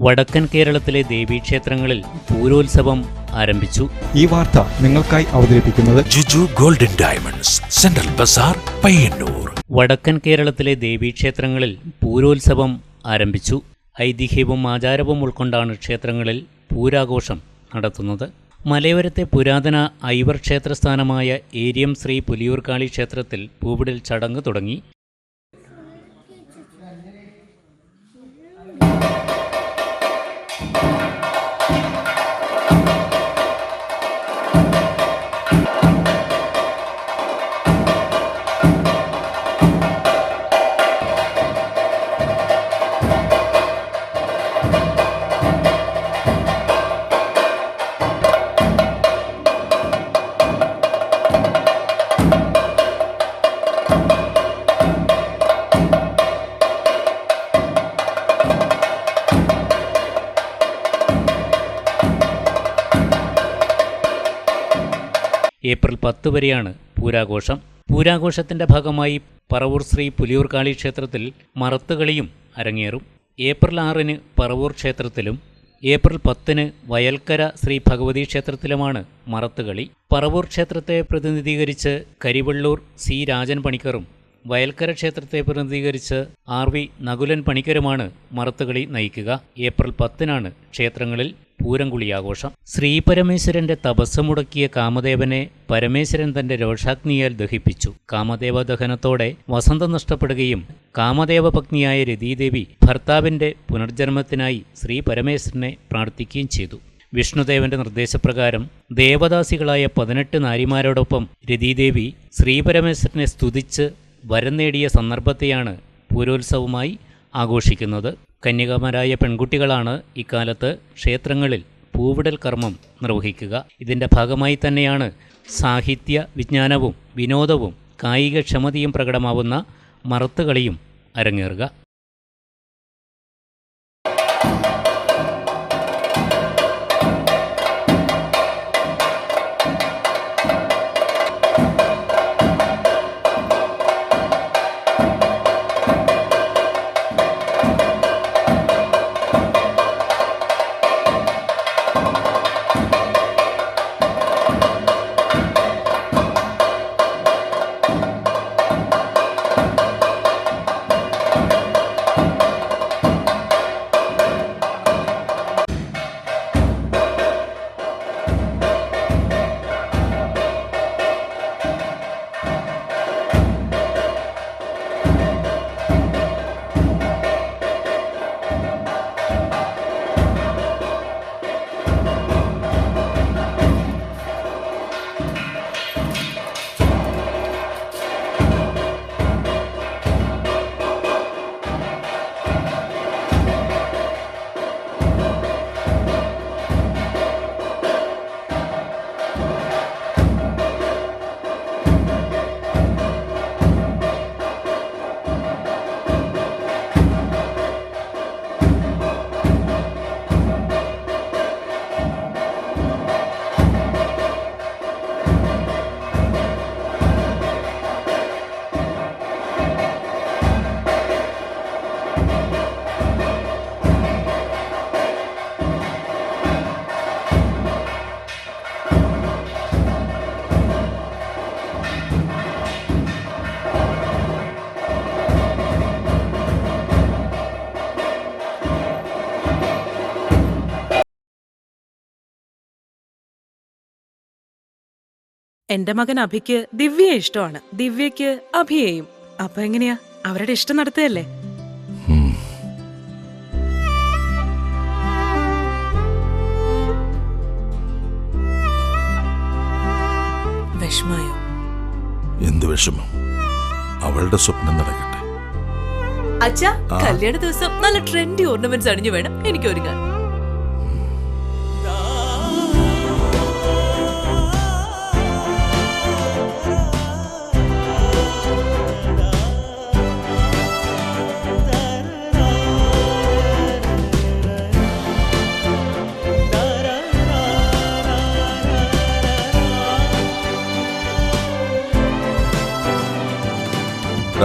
വടക്കൻ കേരളത്തിലെ ദേവീക്ഷേത്രങ്ങളിൽ പൂരോത്സവം ആരംഭിച്ചു. ഈ വാർത്ത നിങ്ങൾക്കായി അവതരിപ്പിക്കുന്നത് Juju golden diamonds, central Bazar, Payyanur. വടക്കൻ കേരളത്തിലെ ദേവീക്ഷേത്രങ്ങളിൽ പൂരോത്സവം ആരംഭിച്ചു. ഐതിഹ്യവും ആചാരവും ഉൾക്കൊണ്ടാണ് ക്ഷേത്രങ്ങളിൽ പൂരാഘോഷം നടത്തുന്നത്. മലയോരത്തെ പുരാതന ഐവർ ക്ഷേത്രസ്ഥാനമായ ഏരിയം ശ്രീ പുലിയൂർക്കാളി ക്ഷേത്രത്തിൽ പൂവിടൽ ചടങ്ങ് തുടങ്ങി. ഏപ്രിൽ 10 വരെയാണ് പൂരാഘോഷം. പൂരാഘോഷത്തിൻ്റെ ഭാഗമായി പറവൂർ ശ്രീ പുലിയൂർക്കാളി ക്ഷേത്രത്തിൽ മറത്തുകളിയും അരങ്ങേറും. ഏപ്രിൽ 6 പറവൂർ ക്ഷേത്രത്തിലും ഏപ്രിൽ 10 വയൽക്കര ശ്രീ ഭഗവതി ക്ഷേത്രത്തിലുമാണ് മറത്തുകളി. പറവൂർ ക്ഷേത്രത്തെ പ്രതിനിധീകരിച്ച് കരിവള്ളൂർ സി രാജൻ പണിക്കറും വയൽക്കര ക്ഷേത്രത്തെ പ്രതിനിധീകരിച്ച് RV നകുലൻ പണിക്കരുമാണ് മറത്തുകളി നയിക്കുക. ഏപ്രിൽ 10 ക്ഷേത്രങ്ങളിൽ പൂരംകുളിയാഘോഷം. ശ്രീപരമേശ്വരന്റെ തപസ് മുടക്കിയ കാമദേവനെ പരമേശ്വരൻ തന്റെ രോഷാഗ്നിയാൽ ദഹിപ്പിച്ചു. കാമദേവ ദഹനത്തോടെ വസന്തം നഷ്ടപ്പെടുകയും കാമദേവ പത്നിയായ രതീദേവി ഭർത്താവിന്റെ പുനർജന്മത്തിനായി ശ്രീ പരമേശ്വരനെ പ്രാർത്ഥിക്കുകയും ചെയ്തു. വിഷ്ണുദേവന്റെ നിർദ്ദേശപ്രകാരം ദേവദാസികളായ 18 നാരിമാരോടൊപ്പം രതീദേവി ശ്രീപരമേശ്വരനെ സ്തുതിച്ച് വരം നേടിയ സന്ദർഭത്തെയാണ് പൂരോത്സവമായി ആഘോഷിക്കുന്നത്. കന്യകമാരായ പെൺകുട്ടികളാണ് ഇക്കാലത്ത് ക്ഷേത്രങ്ങളിൽ പൂവിടൽ കർമ്മം നിർവഹിക്കുക. ഇതിൻ്റെ ഭാഗമായി തന്നെയാണ് സാഹിത്യ വിജ്ഞാനവും വിനോദവും കായികക്ഷമതയും പ്രകടമാവുന്ന മറത്തുകളിയും അരങ്ങേറുക. എന്റെ മകൻ അഭിക്ക് ദിവ്യയെ ഇഷ്ടമാണ്, ദിവ്യയ്ക്ക് അഭിയെയും. അപ്പൊ എങ്ങനെയാ, അവരുടെ ഇഷ്ടം നടത്തുകയല്ലേ? വിഷമായോ? എന്ത് വിഷമം? അവളുടെ സ്വപ്നം നടക്കട്ടെ. അച്ഛാ, കല്യാണ ദിവസം നല്ല ട്രെൻഡി ഓർണമെന്റ്സ് അണിഞ്ഞു വേണം എനിക്ക് ഒരുങ്ങാൻ.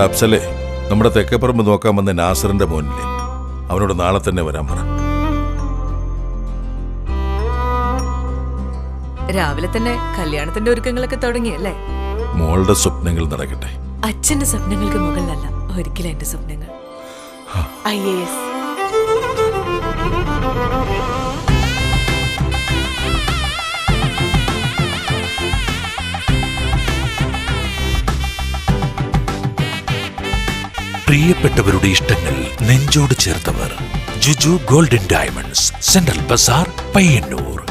അഫ്സലേ, നമ്മുടെ തെക്കേപ്പറമ്പ് നോക്കാൻ വന്ന നാസറിന്റെ മോനില്ലേ, അവനോട് നാളെ തന്നെ വരാൻ പറ. രാവിലെ തന്നെ കല്യാണത്തിന്റെ ഒരുക്കങ്ങളൊക്കെ തുടങ്ങിയല്ലേ? മോളുടെ സ്വപ്നങ്ങൾ നടക്കട്ടെ. അച്ഛന്റെ സ്വപ്നങ്ങൾക്ക് മുകളിലല്ല ഒരിക്കലും എന്റെ സ്വപ്നങ്ങൾ. IAS. പ്രിയപ്പെട്ടവരുടെ ഇഷ്ടങ്ങൾ നെഞ്ചോട് ചേർത്തവർ. Juju golden diamonds, central Bazar, Payyanur.